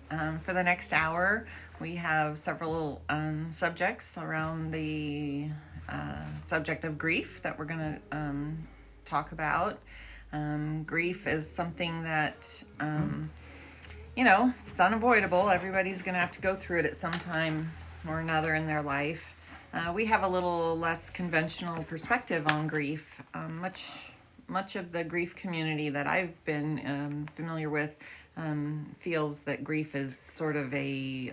For the next hour, we have several subjects around the subject of grief that we're going to talk about. Grief is something that, it's unavoidable. Everybody's going to have to go through it at some time or another in their life. We have a little less conventional perspective on grief. Much of the grief community that I've been familiar with feels that grief is sort of a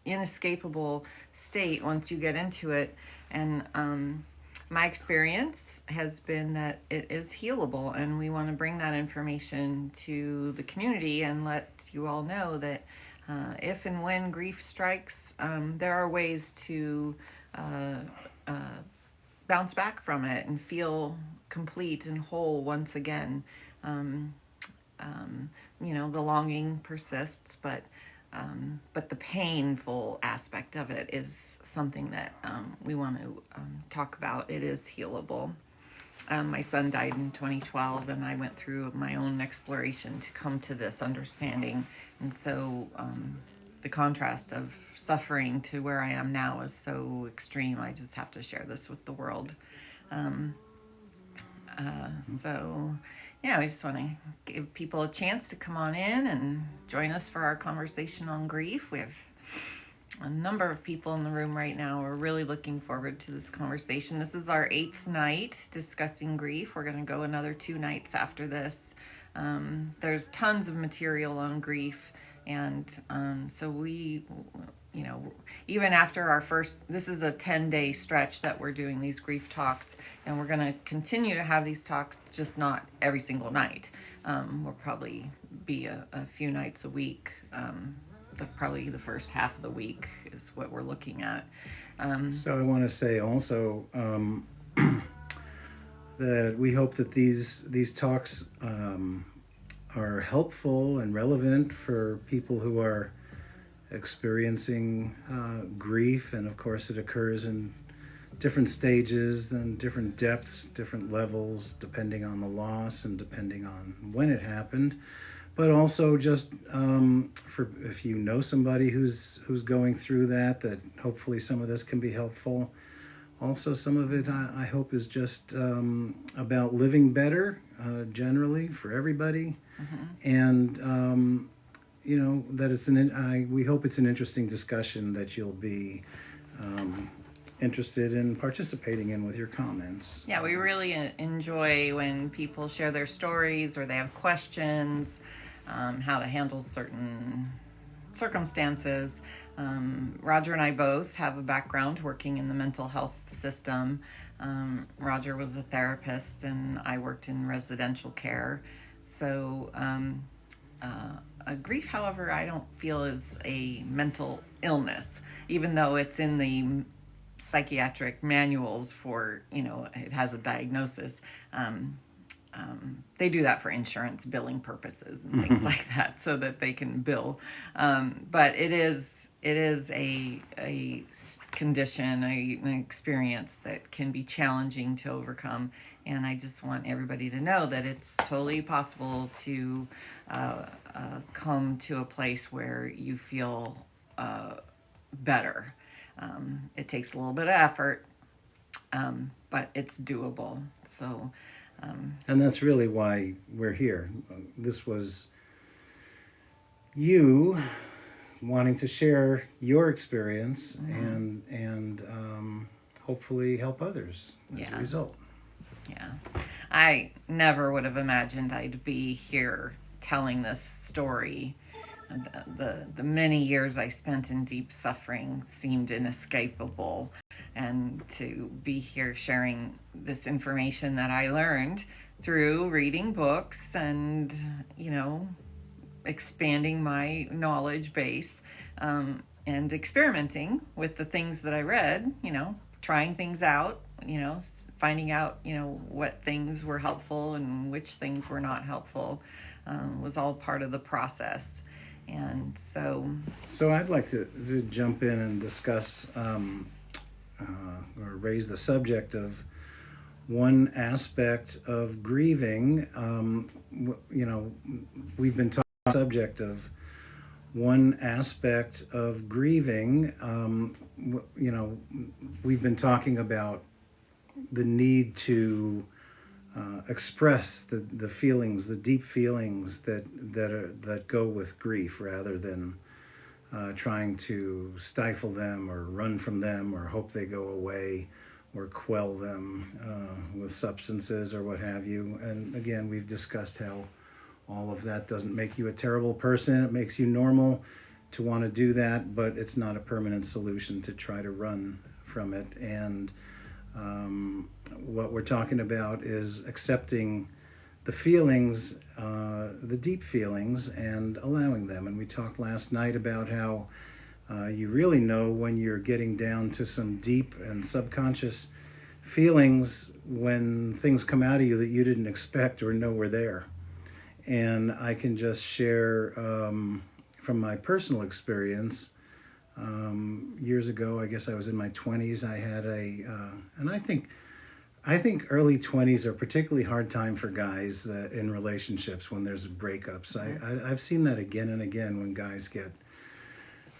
inescapable state once you get into it. And my experience has been that it is healable, and we want to bring that information to the community and let you all know that if and when grief strikes, there are ways to bounce back from it and feel complete and whole once again. The longing persists, but the painful aspect of it is something that we want to talk about. It is healable. My son died in 2012, and I went through my own exploration to come to this understanding. And so the contrast of suffering to where I am now is so extreme. I just have to share this with the world. We just want to give people a chance to come on in and join us for our conversation on grief. We have a number of people in the room right now. We're really looking forward to this conversation. This is our 8th night discussing grief. We're going to go another 2 nights after this. There's tons of material on grief, and so we, even after our this is a 10-day stretch that we're doing these grief talks, and we're going to continue to have these talks, just not every single night. We'll probably be a few nights a week. Probably the first half of the week is what we're looking at. So I want to say also that we hope that these talks are helpful and relevant for people who are experiencing grief, and of course it occurs in different stages and different depths, different levels, depending on the loss and depending on when it happened. But also just for if you know somebody who's going through that hopefully some of this can be helpful. Also, some of it I hope is just about living better generally for everybody, and that we hope it's an interesting discussion that you'll be interested in participating in with your comments. Yeah, we really enjoy when people share their stories or they have questions, how to handle certain circumstances. Roger and I both have a background working in the mental health system. Roger was a therapist, and I worked in residential care. So grief, however, I don't feel is a mental illness, even though it's in the psychiatric manuals for, it has a diagnosis. They do that for insurance billing purposes and things like that, so that they can bill. But it is a condition, an experience that can be challenging to overcome. And I just want everybody to know that it's totally possible to come to a place where you feel better. It takes a little bit of effort, but it's doable. So. And that's really why we're here. This was you wanting to share your experience and hopefully help others as a result. Yeah. I never would have imagined I'd be here telling this story. The many years I spent in deep suffering seemed inescapable, and to be here sharing this information that I learned through reading books and expanding my knowledge base, and experimenting with the things that I read, trying things out, finding out what things were helpful and which things were not helpful, was all part of the process. And so I'd like to jump in and discuss or raise the subject of one aspect of grieving. We've been talking about the subject of one aspect of grieving. We've been talking about the need to express the feelings, the deep feelings that go with grief, rather than trying to stifle them or run from them or hope they go away or quell them with substances or what have you. And again, we've discussed how all of that doesn't make you a terrible person. It makes you normal to want to do that, but it's not a permanent solution to try to run from it. And what we're talking about is accepting the feelings, the deep feelings, and allowing them. And we talked last night about how you really know when you're getting down to some deep and subconscious feelings when things come out of you that you didn't expect or know were there. And I can just share from my personal experience. Years ago, I guess I was in my 20s, I had and I think early 20s are a particularly hard time for guys in relationships when there's breakups. I've seen that again and again when guys get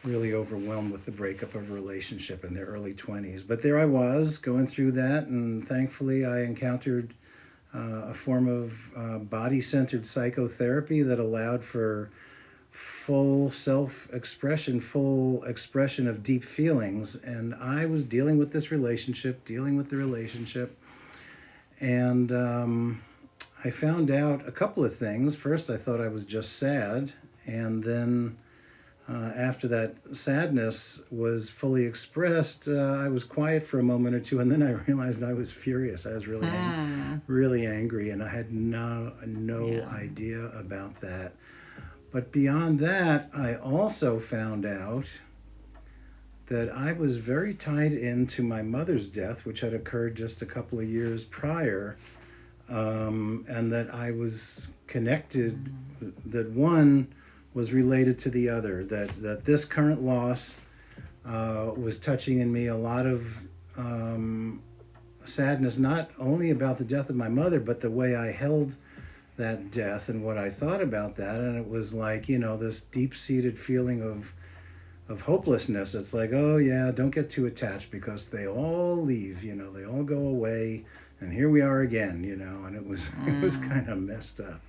really overwhelmed with the breakup of a relationship in their early 20s. But there I was going through that, and thankfully I encountered a form of body-centered psychotherapy that allowed for full self-expression, full expression of deep feelings. And I was dealing with the relationship, and I found out a couple of things. First, I thought I was just sad, and then after that sadness was fully expressed, I was quiet for a moment or two, and then I realized I was furious. I was really angry, and I had no idea about that. But beyond that, I also found out that I was very tied into my mother's death, which had occurred just a couple of years prior, and that I was connected, that one was related to the other, that this current loss was touching in me a lot of sadness, not only about the death of my mother, but the way I held that death and what I thought about that. And it was like, this deep-seated feeling of hopelessness. It's like, oh yeah, don't get too attached because they all leave, they all go away, and here we are again, and it was it was kind of messed up.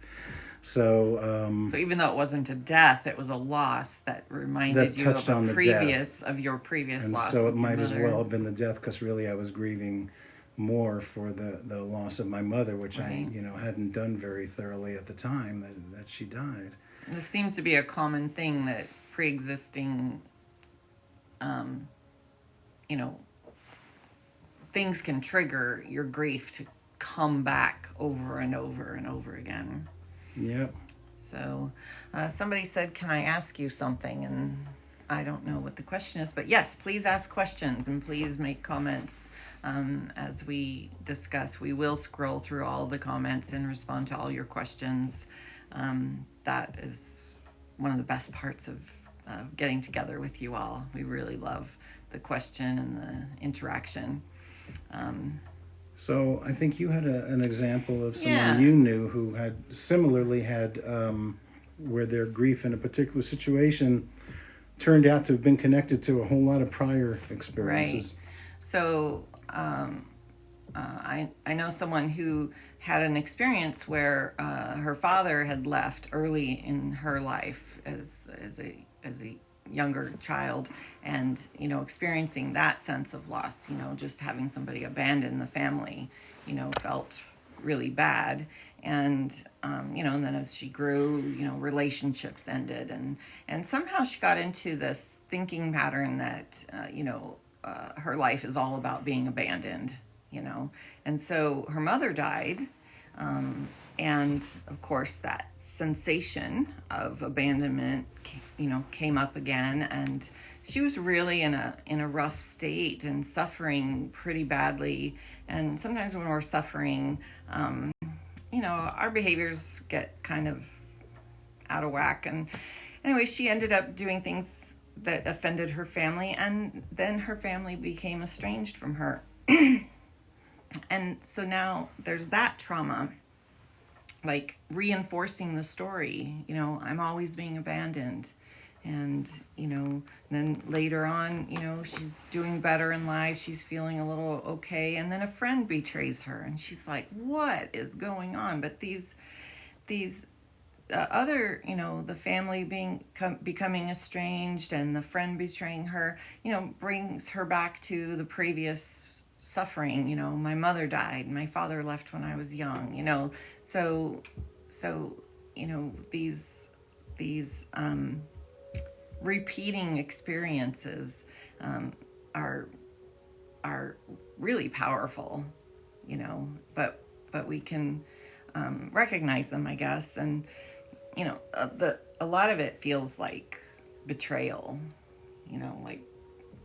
So even though it wasn't a death, it was a loss that reminded you of your previous and loss. so it might as well have been the death, because really I was grieving more for the loss of my mother, which I hadn't done very thoroughly at the time that she died. This seems to be a common thing, that pre-existing things can trigger your grief to come back over and over and over again. Yep. So somebody said, can I ask you something? And I don't know what the question is, but yes, please ask questions and please make comments as we discuss. We will scroll through all the comments and respond to all your questions. That is one of the best parts of getting together with you all. We really love the question and the interaction. So I think you had an example of someone you knew who had similarly had where their grief in a particular situation turned out to have been connected to a whole lot of prior experiences. Right. So I know someone who had an experience where her father had left early in her life as a younger child, and experiencing that sense of loss, just having somebody abandon the family, felt really bad. And and then as she grew, relationships ended, and somehow she got into this thinking pattern that her life is all about being abandoned, and so her mother died, and of course that sensation of abandonment came up again, and she was really in a rough state and suffering pretty badly. And sometimes when we're suffering, our behaviors get kind of out of whack. And anyway, she ended up doing things that offended her family, and then her family became estranged from her. And so now there's that trauma, like reinforcing the story, I'm always being abandoned. and then later on, she's doing better in life, she's feeling a little okay, and then a friend betrays her, and she's like, what is going on? But these other, the family becoming estranged and the friend betraying her, brings her back to the previous suffering. My mother died, my father left when I was young, so these repeating experiences are really powerful, but we can recognize them, I guess, and a lot of it feels like betrayal, like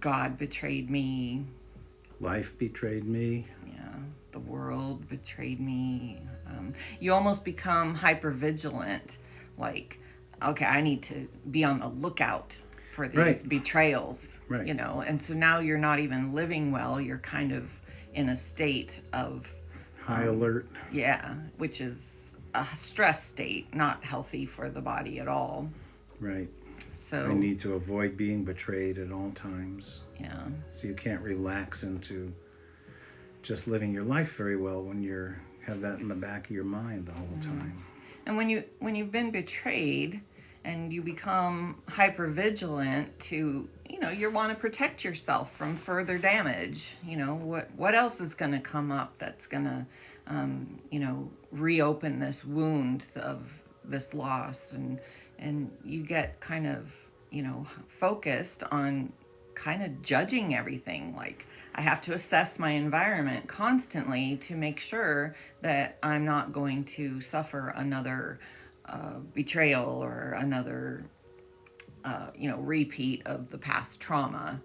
God betrayed me, Life betrayed me. yeah, the world betrayed me. You almost become hypervigilant, like, okay, I need to be on the lookout for these betrayals, right. And so now you're not even living well, you're kind of in a state of high alert. Yeah, which is a stress state, not healthy for the body at all. Right. So I need to avoid being betrayed at all times. Yeah. So you can't relax into just living your life very well when you have that in the back of your mind the whole time. And when you've been betrayed and you become hypervigilant to, you want to protect yourself from further damage. What else is going to come up that's going to, reopen this wound of this loss, and you get kind of, focused on kind of judging everything. Like, I have to assess my environment constantly to make sure that I'm not going to suffer another betrayal or another, repeat of the past trauma.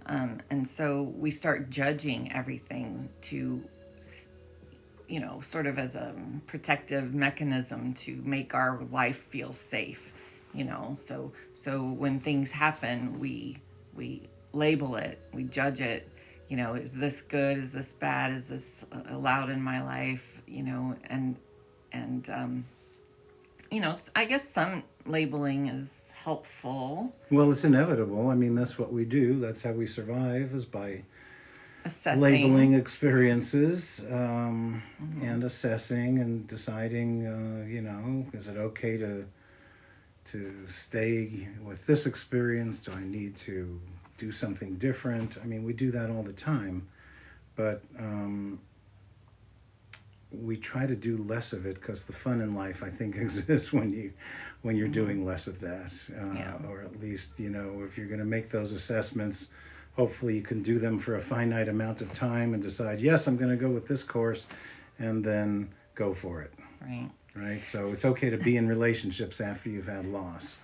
And so we start judging everything to, sort of as a protective mechanism to make our life feel safe, So when things happen, we label it, we judge it. Is this good? Is this bad? Is this allowed in my life? I guess some labeling is helpful. Well, it's inevitable. I mean, that's what we do. That's how we survive, is by Assessing. labeling experiences and assessing and deciding, is it okay to stay with this experience? Do I need to do something different? I mean, we do that all the time, but we try to do less of it because the fun in life, I think, exists when you're doing less of that, or at least, if you're going to make those assessments, hopefully you can do them for a finite amount of time and decide, yes, I'm going to go with this course, and then go for it. Right. So it's okay to be in relationships after you've had loss.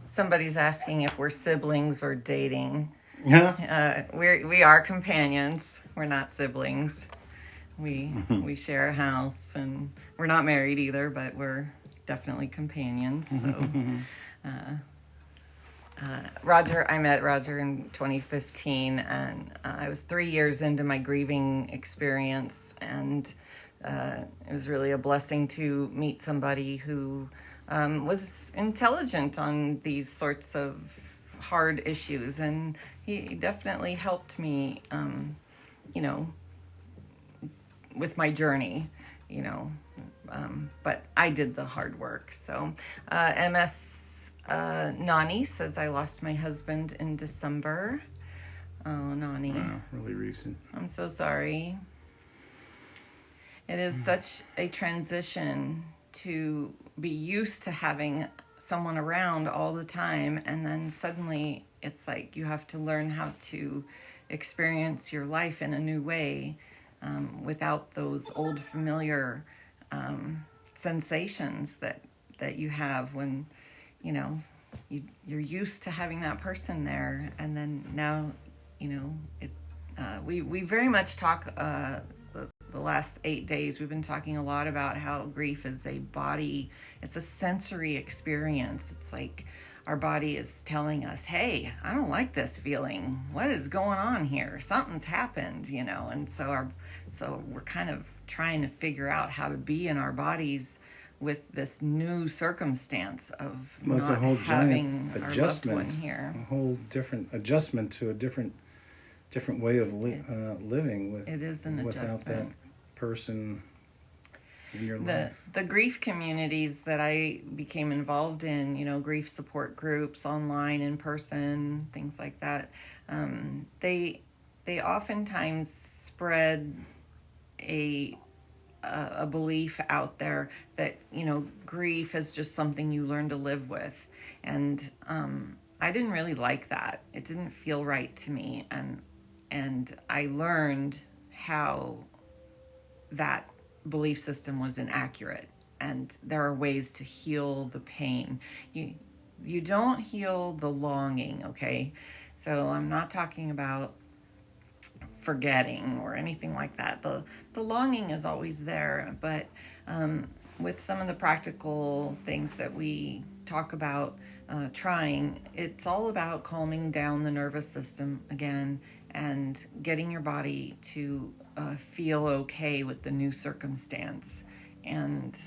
Somebody's asking if we're siblings or dating. Yeah. We are companions. We're not siblings. We share a house, and we're not married either, but we're definitely companions. So, I met Roger in 2015, and I was 3 years into my grieving experience, and it was really a blessing to meet somebody who was intelligent on these sorts of hard issues, and he definitely helped me, with my journey, but I did the hard work. So MS Nani says, I lost my husband in December. Oh, Nani. Wow, really recent. I'm so sorry. It is such a transition to be used to having someone around all the time, and then suddenly it's like you have to learn how to experience your life in a new way, without those old familiar sensations that you have when you're used to having that person there, and then now we very much talk the last 8 days we've been talking a lot about how grief is it's a sensory experience. It's like our body is telling us, hey, I don't like this feeling. What is going on here? Something's happened, and so we're kind of trying to figure out how to be in our bodies with this new circumstance of Well, it's a not whole having giant our loved adjustment, one here. a whole different adjustment to a different way of living with It is an without that adjustment. person in your The life. the grief communities that I became involved in, grief support groups, online, in person, things like that, they oftentimes spread a a belief out there that grief is just something you learn to live with, and I didn't really like that. It didn't feel right to me, and I learned how that belief system was inaccurate, and there are ways to heal the pain. You don't heal the longing, okay? So I'm not talking about forgetting or anything like that. The longing is always there, but with some of the practical things that we talk about trying, it's all about calming down the nervous system again and getting your body to feel okay with the new circumstance. And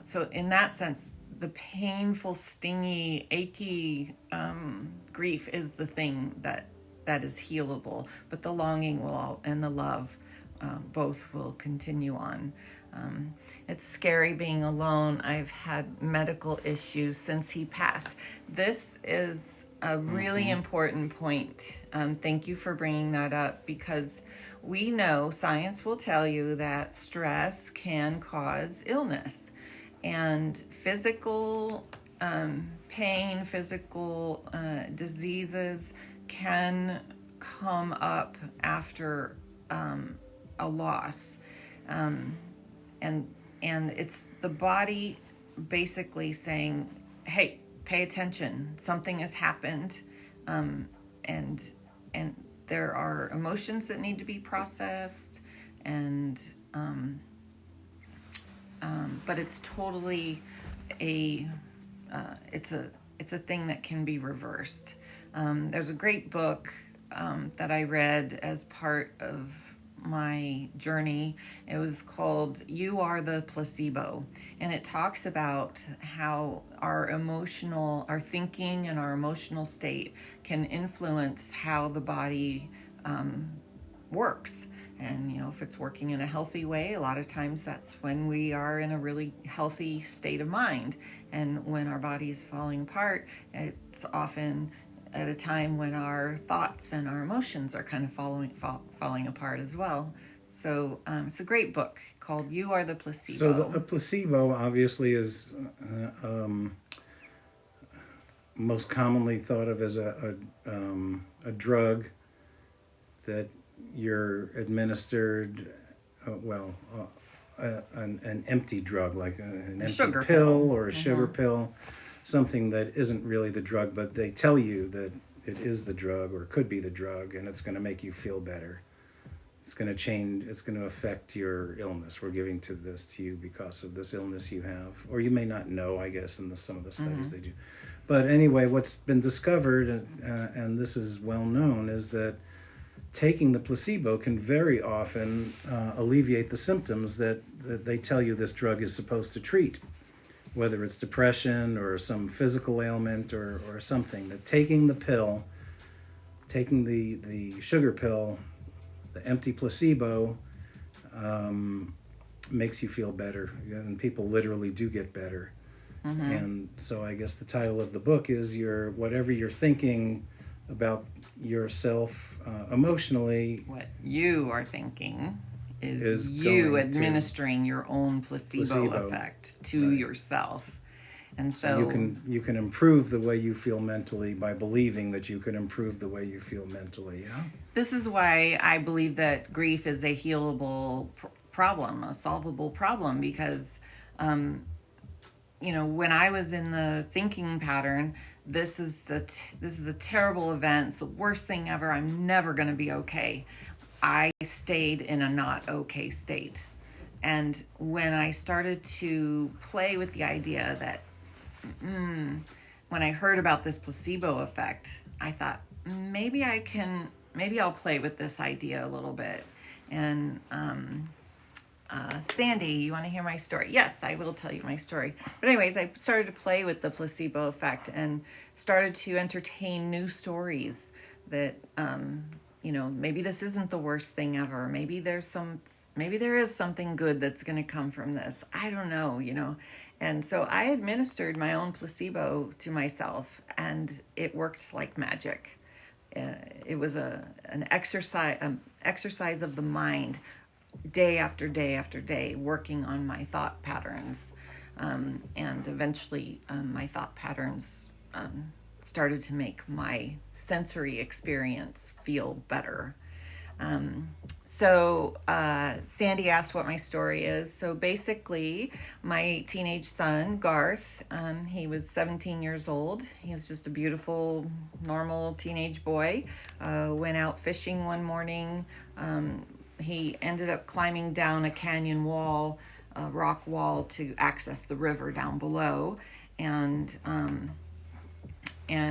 so in that sense, the painful, stingy, achy grief is the thing that is healable, but the longing and the love both will continue on. It's scary being alone. I've had medical issues since he passed. This is a really important point. Thank you for bringing that up, because we know science will tell you that stress can cause illness, and physical pain, physical diseases can come up after a loss, and it's the body basically saying, "Hey, pay attention. Something has happened," and there are emotions that need to be processed, and but it's totally it's a thing that can be reversed. There's a great book that I read as part of my journey. It was called You Are the Placebo, and it talks about how our thinking and our emotional state can influence how the body works. And if it's working in a healthy way, a lot of times that's when we are in a really healthy state of mind. And when our body is falling apart, it's often at a time when our thoughts and our emotions are kind of falling apart as well. So it's a great book called You Are the Placebo. So a placebo obviously is most commonly thought of as a drug that you're administered, an empty drug, like an empty sugar pill or a sugar pill, something that isn't really the drug, but they tell you that it is the drug or could be the drug, and it's going to make you feel better. It's going to change, it's going to affect your illness. We're giving this to you because of this illness you have. Or you may not know, I guess, in some of the studies they do. But anyway, what's been discovered, and this is well known, is that taking the placebo can very often alleviate the symptoms that they tell you this drug is supposed to treat, whether it's depression or some physical ailment or something. That taking the pill, taking the sugar pill, the empty placebo, makes you feel better, and people literally do get better. And so I guess the title of the book is whatever you're thinking about yourself emotionally. What you are thinking is going you to administering your own placebo effect to yourself. And so you can improve the way you feel mentally by believing that you can improve the way you feel mentally. Yeah. This is why I believe that grief is a healable problem, a solvable problem, because when I was in the thinking pattern, this is a terrible event. It's the worst thing ever. I'm never going to be okay. I stayed in a not okay state. And when I started to play with the idea that, when I heard about this placebo effect, I thought, maybe I'll play with this idea a little bit. And Sandy, you want to hear my story? Yes, I will tell you my story. But anyways, I started to play with the placebo effect and started to entertain new stories that, maybe this isn't the worst thing ever. Maybe there is something good that's going to come from this. I don't know. And so I administered my own placebo to myself, and it worked like magic. It was an exercise of the mind, day after day after day, working on my thought patterns. And eventually, my thought patterns started to make my sensory experience feel better. Sandy asked what my story is. So basically, my teenage son, Garth, he was 17 years old. He was just a beautiful, normal teenage boy. Went out fishing one morning. He ended up climbing down a canyon wall, a rock wall, to access the river down below. And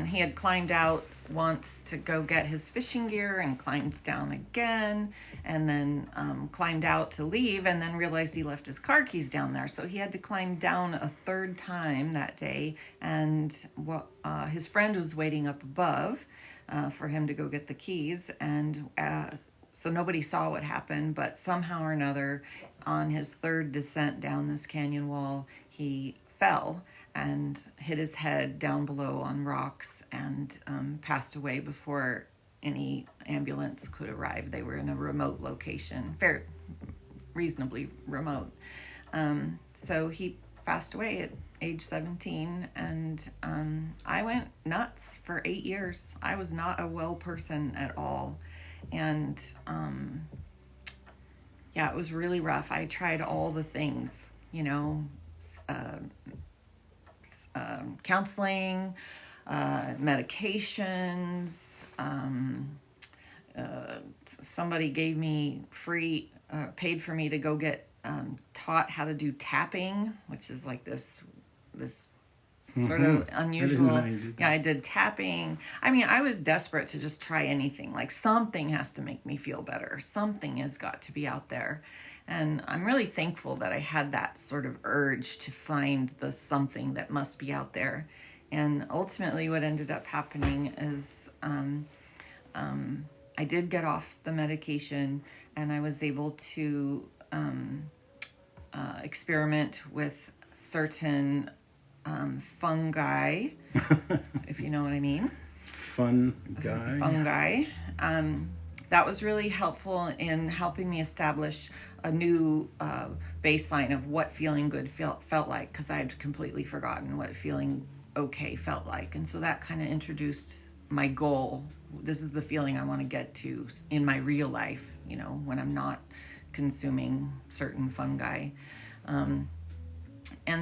he had climbed out once to go get his fishing gear and climbed down again, and then climbed out to leave, and then realized he left his car keys down there. So he had to climb down a third time that day, and his friend was waiting up above for him to go get the keys. And so nobody saw what happened, but somehow or another, on his third descent down this canyon wall, he fell and hit his head down below on rocks, and passed away before any ambulance could arrive. They were in a remote location, reasonably remote. So he passed away at age 17, and I went nuts for 8 years. I was not a well person at all. And it was really rough. I tried all the things, counseling, medications. Somebody gave me paid for me to go get taught how to do tapping, which is like this sort of unusual. I did tapping. I mean, I was desperate to just try anything. Like, something has to make me feel better. Something has got to be out there. And I'm really thankful that I had that sort of urge to find the something that must be out there. And ultimately what ended up happening is I did get off the medication, and I was able to experiment with certain fungi, if you know what I mean. Fungi. That was really helpful in helping me establish a new baseline of what feeling good felt like, because I had completely forgotten what feeling okay felt like. And so that kind of introduced my goal. This is the feeling I want to get to in my real life, when I'm not consuming certain fungi.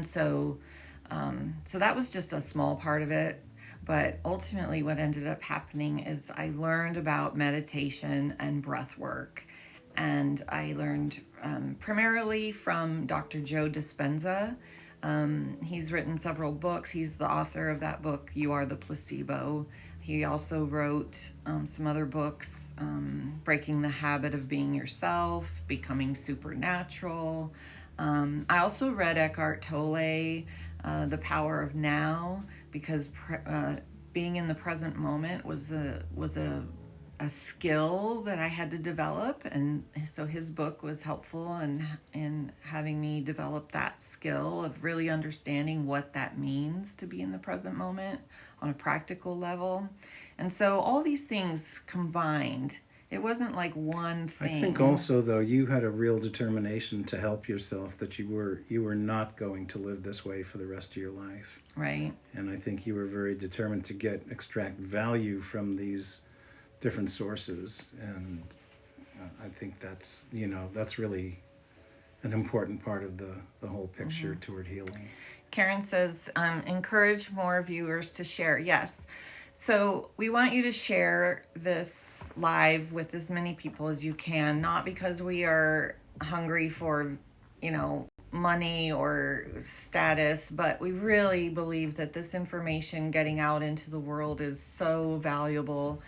So that was just a small part of it. But ultimately what ended up happening is I learned about meditation and breath work. And I learned primarily from Dr. Joe Dispenza. He's written several books. He's the author of that book, You Are the Placebo. He also wrote some other books, Breaking the Habit of Being Yourself, Becoming Supernatural. I also read Eckhart Tolle, The Power of Now, because being in the present moment was a skill that I had to develop, and so his book was helpful in having me develop that skill of really understanding what that means to be in the present moment on a practical level. And so all these things combined, it wasn't like one thing. I think also, though, you had a real determination to help yourself, that you were not going to live this way for the rest of your life. Right. And I think you were very determined to extract value from these different sources. And I think that's really an important part of the whole picture toward healing. Karen says, encourage more viewers to share. Yes. So we want you to share this live with as many people as you can, not because we are hungry for, money or status, but we really believe that this information getting out into the world is so valuable.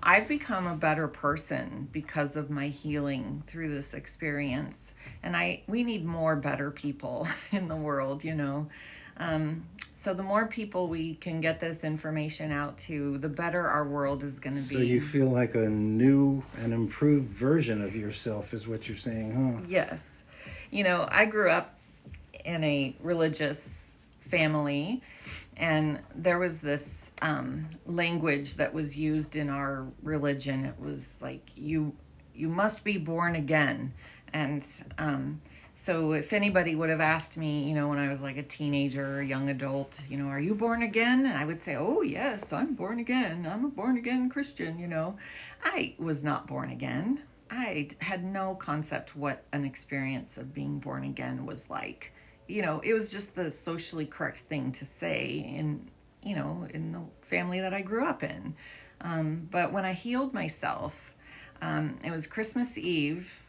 I've become a better person because of my healing through this experience. And we need more better people in the world, you know. So the more people we can get this information out to, the better our world is going to be. So you feel like a new and improved version of yourself is what you're saying, huh? Yes. You know, I grew up in a religious family, and there was this language that was used in our religion. It was like, you must be born again. And so if anybody would have asked me, you know, when I was like a teenager or a young adult, you know, are you born again? I would say, oh, yes, I'm born again. I'm a born again Christian, you know. I was not born again. I had no concept what an experience of being born again was like. You know, it was just the socially correct thing to say in, you know, in the family that I grew up in. But when I healed myself, it was Christmas Eve,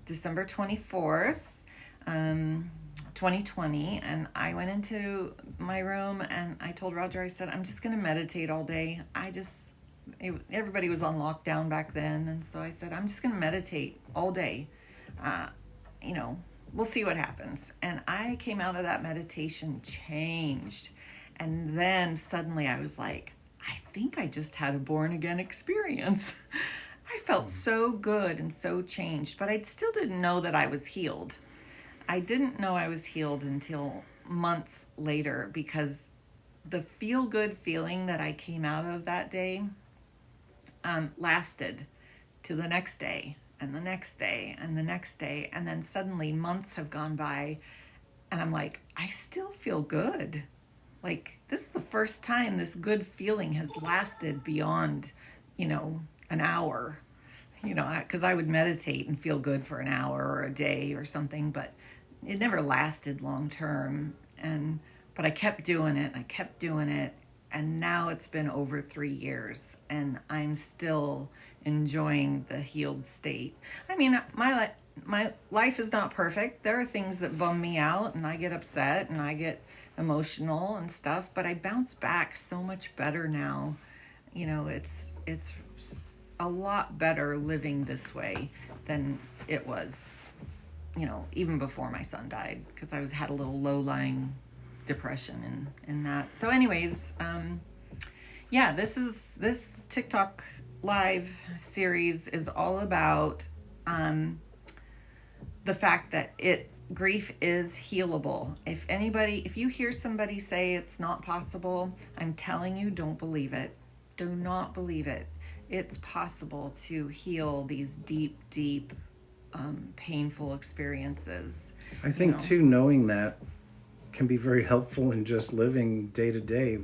December 24th, 2020, and I went into my room and I told Roger, I said, I'm just going to meditate all day. Everybody was on lockdown back then, and so I said, I'm just going to meditate all day. You know, we'll see what happens. And I came out of that meditation changed. And then suddenly I was like, I think I just had a born again experience. I felt so good and so changed, but I still didn't know that I was healed. I didn't know I was healed until months later, because the feel-good feeling that I came out of that day lasted to the next day and the next day and the next day. And then suddenly months have gone by and I'm like, I still feel good. Like, this is the first time this good feeling has lasted beyond, you know, an hour, you know, because I would meditate and feel good for an hour or a day or something, but it never lasted long term. But I kept doing it, and now it's been over 3 years, and I'm still enjoying the healed state. I mean, my life is not perfect. There are things that bum me out, and I get upset, and I get emotional and stuff, but I bounce back so much better now. You know, it's a lot better living this way than it was, you know, even before my son died, because I had a little low-lying depression in that. So anyways, yeah, this TikTok live series is all about the fact that grief is healable. If you hear somebody say it's not possible, I'm telling you, don't believe it. Do not believe it. It's possible to heal these deep, painful experiences. I think, you know. too, knowing that can be very helpful in just living day to day,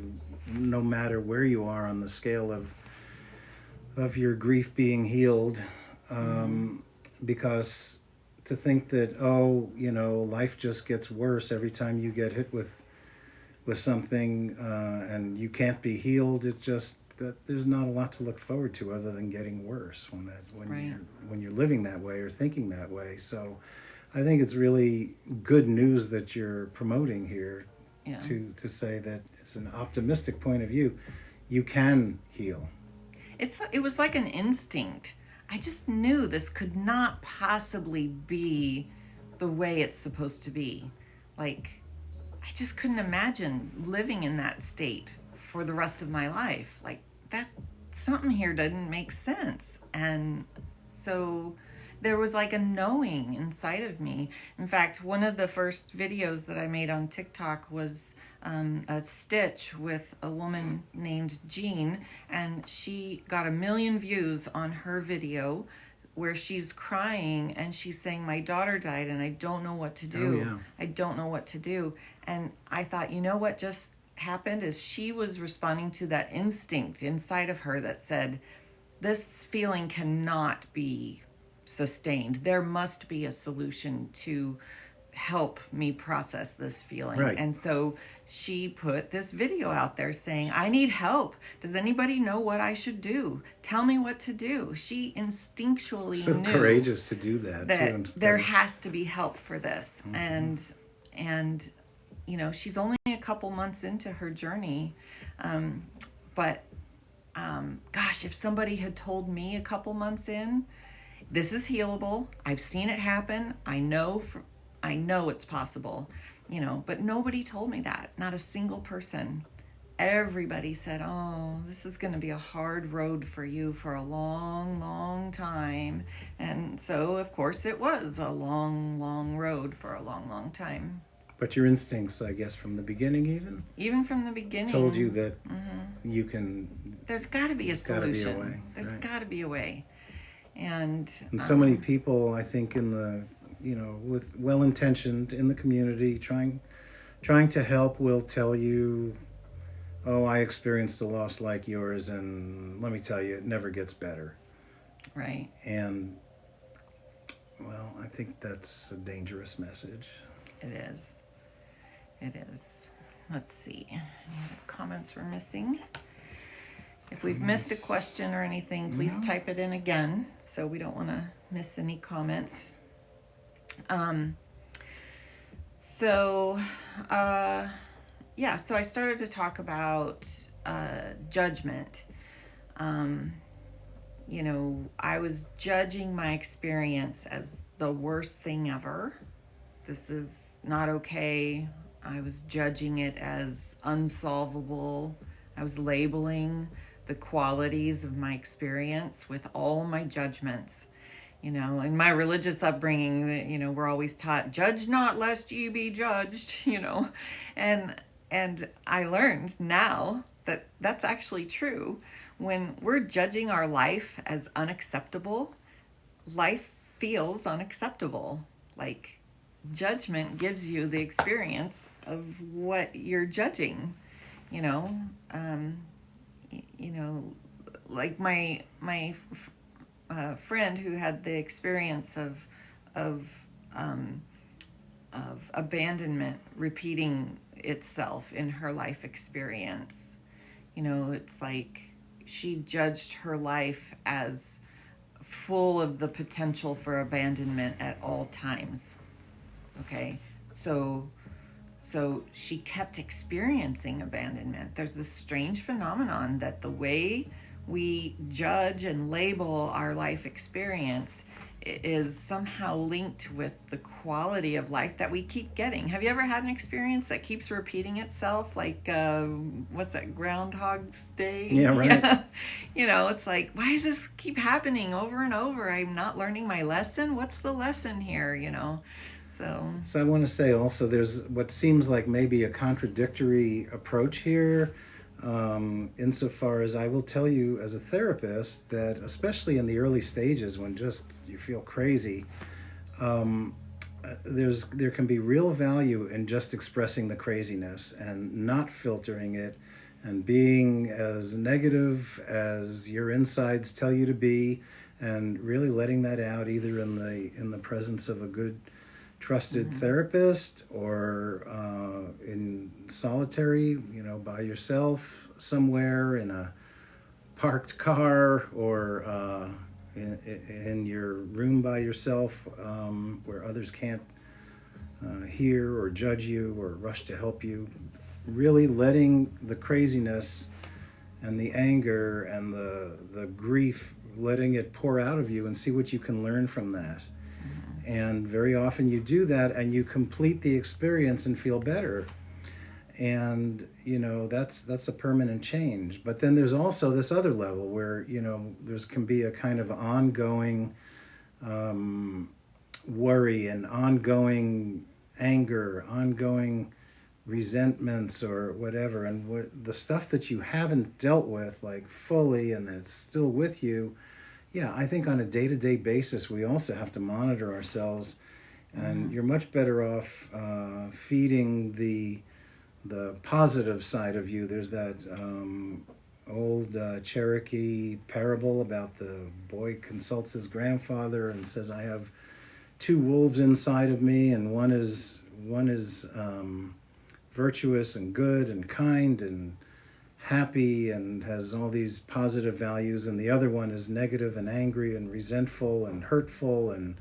no matter where you are on the scale of your grief being healed. Because to think that, oh, you know, life just gets worse every time you get hit with something, and you can't be healed, it's just that there's not a lot to look forward to other than getting worse when you're living that way or thinking that way. So I think it's really good news that you're promoting here. Yeah. To say that it's an optimistic point of view. You can heal. It was like an instinct. I just knew this could not possibly be the way it's supposed to be. Like, I just couldn't imagine living in that state for the rest of my life. Like, that, something here didn't make sense. And so there was like a knowing inside of me. In fact, one of the first videos that I made on TikTok was a stitch with a woman named Jean, and she got 1 million views on her video where she's crying and she's saying, my daughter died and I don't know what to do. Oh, yeah. I don't know what to do. And I thought, you know what just happened is she was responding to that instinct inside of her that said, this feeling cannot be sustained. There must be a solution to help me process this feeling. Right. And so she put this video out there saying, I need help. Does anybody know what I should do? Tell me what to do. She instinctually So knew courageous to do that. that there has to be help for this. And you know, she's only a couple months into her journey, but Gosh, if somebody had told me a couple months in, this is healable. I've seen it happen. I know it's possible, but nobody told me that. Not a single person. Everybody said, "Oh, this is going to be a hard road for you for a long, long time." And so, of course, it was a long, long road for a long, long time. But your instincts, I guess, from the beginning Even from the beginning, told you that you can. there's got to be a solution. Gotta be a way. There's Right. got to be a way. And So many people, I think, in the with well-intentioned in the community, trying to help, will tell you, "Oh, I experienced a loss like yours, and let me tell you, it never gets better." right. And well, I think that's a dangerous message. It is. It is. Let's see. Any other comments we're missing? If we've missed a question or anything, please type it in again, so we don't want to miss any comments. So I started to talk about judgment. I was judging my experience as the worst thing ever. This is not okay. I was judging it as unsolvable. I was labeling the qualities of my experience with all my judgments. In my religious upbringing, we're always taught, "Judge not lest ye be judged," and I learned now that that's actually true. When we're judging our life as unacceptable, life feels unacceptable. Like, judgment gives you the experience of what you're judging, you know. Like my friend who had the experience of abandonment repeating itself in her life experience. It's like she judged her life as full of the potential for abandonment at all times. Okay, so she kept experiencing abandonment. There's this strange phenomenon that the way we judge and label our life experience is somehow linked with the quality of life that we keep getting. Have you ever had an experience that keeps repeating itself? Like, what's that, Groundhog's Day? Yeah, right. It's like, why does this keep happening over and over? I'm not learning my lesson. What's the lesson here, So I want to say also, there's what seems like maybe a contradictory approach here, insofar as I will tell you as a therapist that especially in the early stages when just you feel crazy, there can be real value in just expressing the craziness and not filtering it and being as negative as your insides tell you to be, and really letting that out either in the presence of a good trusted therapist or in solitary, by yourself somewhere in a parked car, or in your room by yourself, where others can't hear or judge you or rush to help you. Really letting the craziness and the anger and the grief, letting it pour out of you and see what you can learn from that. And very often you do that and you complete the experience and feel better. And, that's a permanent change. But then there's also this other level where, there's can be a kind of ongoing worry and ongoing anger, ongoing resentments or whatever. And the stuff that you haven't dealt with like fully and that's still with you, yeah, I think on a day-to-day basis, we also have to monitor ourselves, and you're much better off feeding the positive side of you. There's that old Cherokee parable about the boy consults his grandfather and says, "I have two wolves inside of me, and one is virtuous and good and kind and happy and has all these positive values, and the other one is negative and angry and resentful and hurtful and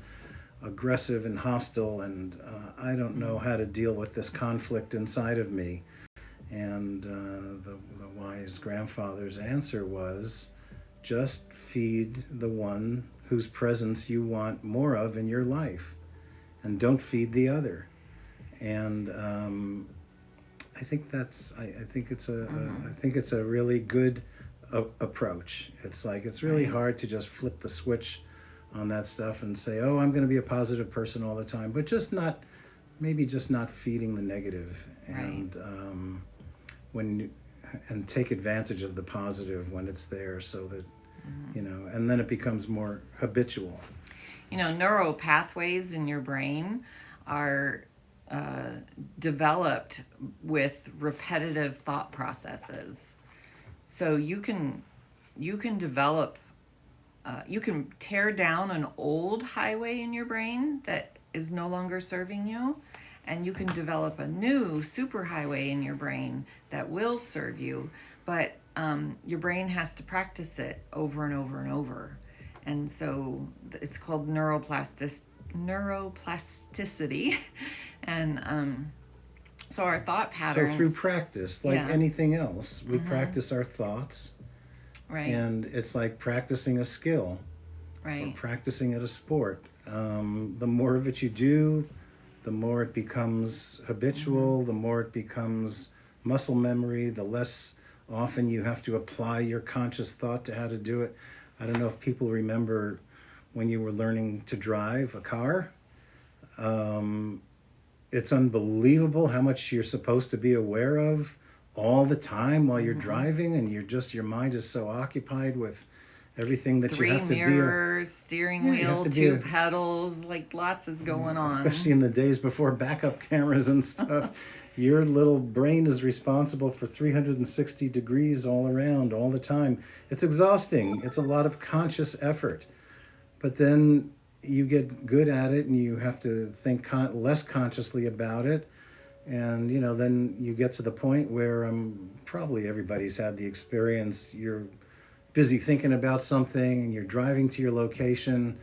aggressive and hostile, and I don't know how to deal with this conflict inside of me." And the wise grandfather's answer was, just feed the one whose presence you want more of in your life, and don't feed the other. And I think I think it's a really good approach. It's like, it's really hard to just flip the switch on that stuff and say, oh, I'm going to be a positive person all the time, but maybe just not feeding the negative. And and take advantage of the positive when it's there, so that and then it becomes more habitual. Neural pathways in your brain are developed with repetitive thought processes. So you can develop, you can tear down an old highway in your brain that is no longer serving you, and you can develop a new superhighway in your brain that will serve you. But your brain has to practice it over and over and over. And so it's called neuroplasticity. And so our thought patterns. So through practice, like anything else, we practice our thoughts. Right. And it's like practicing a skill. Right. Or practicing at a sport. The more of it you do, the more it becomes habitual, the more it becomes muscle memory, the less often you have to apply your conscious thought to how to do it. I don't know if people remember when you were learning to drive a car. It's unbelievable how much you're supposed to be aware of all the time while you're driving, and your mind is so occupied with everything that you have to be. 3 mirrors, steering wheel, 2 pedals, like lots is going on. Especially in the days before backup cameras and stuff. Your little brain is responsible for 360 degrees all around, all the time. It's exhausting. It's a lot of conscious effort. But then you get good at it, and you have to think less consciously about it. And, then you get to the point where probably everybody's had the experience. You're busy thinking about something, and you're driving to your location,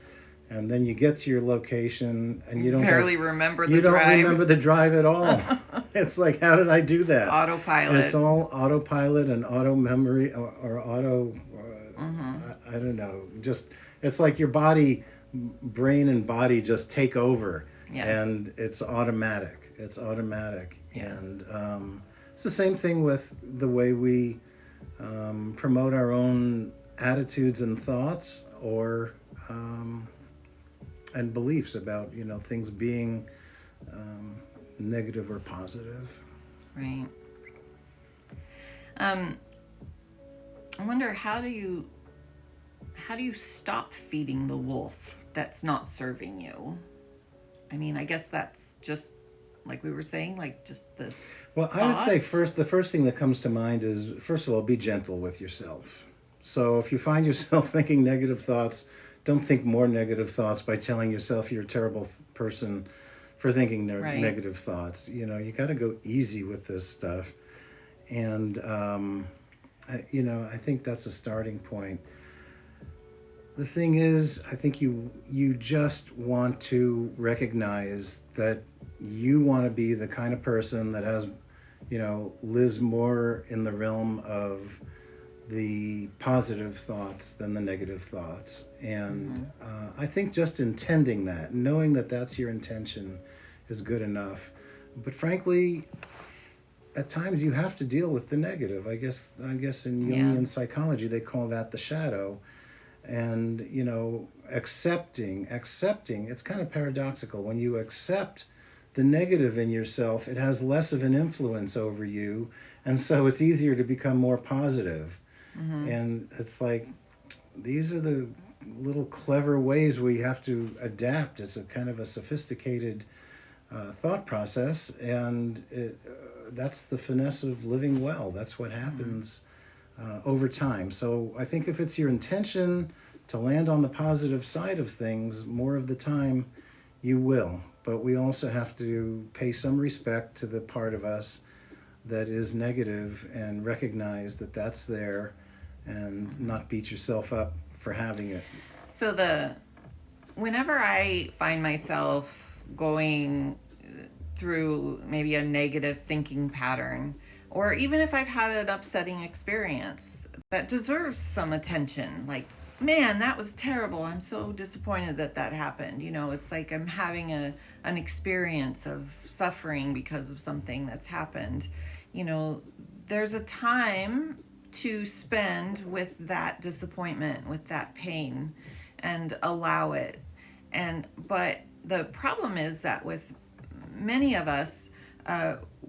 and then you get to your location, and you don't remember the drive. You don't remember the drive at all. It's like, how did I do that? Autopilot. And it's all autopilot and auto memory or auto. I don't know. Just, it's like your brain and body just take over, and it's automatic. It's automatic, and it's the same thing with the way we promote our own attitudes and thoughts, or and beliefs about things being negative or positive. Right. I wonder, how do you stop feeding the wolf that's not serving you? I mean, I guess that's just like we were saying, like just the Well, I would say the first thing that comes to mind is, first of all, be gentle with yourself. So if you find yourself thinking negative thoughts, don't think more negative thoughts by telling yourself you're a terrible person for thinking negative thoughts. You got to go easy with this stuff. And, I think that's a starting point. The thing is, I think you just want to recognize that you want to be the kind of person that has, lives more in the realm of the positive thoughts than the negative thoughts. And I think just intending that, knowing that that's your intention, is good enough. But frankly, at times you have to deal with the negative. I guess in Jungian psychology, they call that the shadow. And, accepting, it's kind of paradoxical. When you accept the negative in yourself, it has less of an influence over you, and so it's easier to become more positive. And it's like, these are the little clever ways we have to adapt. It's a kind of a sophisticated thought process, and that's the finesse of living well. That's what happens over time. So I think if it's your intention to land on the positive side of things, more of the time you will. But we also have to pay some respect to the part of us that is negative, and recognize that that's there, and not beat yourself up for having it. So whenever I find myself going through maybe a negative thinking pattern, or even if I've had an upsetting experience that deserves some attention, like, man, that was terrible. I'm so disappointed that that happened. You know, it's like I'm having an experience of suffering because of something that's happened. You know, there's a time to spend with that disappointment, with that pain, and allow it. But the problem is that with many of us,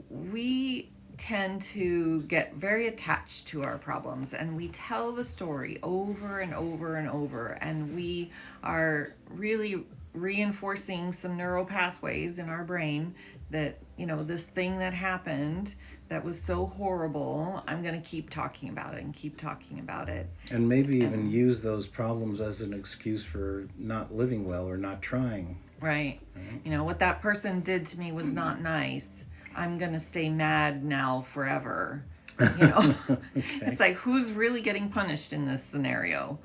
we tend to get very attached to our problems, and we tell the story over and over and over, and we are really reinforcing some neural pathways in our brain that, you know, this thing that happened that was so horrible, I'm going to keep talking about it and keep talking about it. And maybe even use those problems as an excuse for not living well or not trying. Right. You know, what that person did to me was not nice. I'm going to stay mad now forever. You know, Okay. It's like, who's really getting punished in this scenario?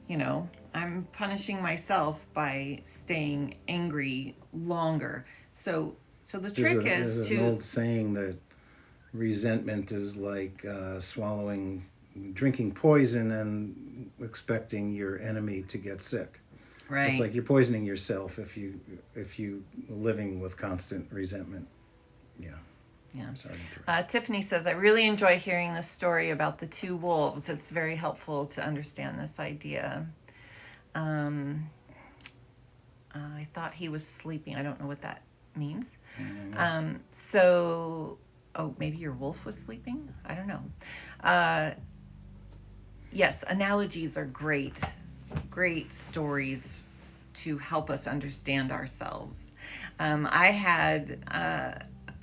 You know, I'm punishing myself by staying angry longer. So the trick is there's an old saying that resentment is like drinking poison and expecting your enemy to get sick. right. It's like you're poisoning yourself if you living with constant resentment. Yeah. Yeah. I'm sorry to interrupt. Tiffany says, I really enjoy hearing this story about the two wolves. It's very helpful to understand this idea. I thought he was sleeping. I don't know what that means. Oh, maybe your wolf was sleeping? I don't know. Yes, analogies are great. Great stories to help us understand ourselves. I had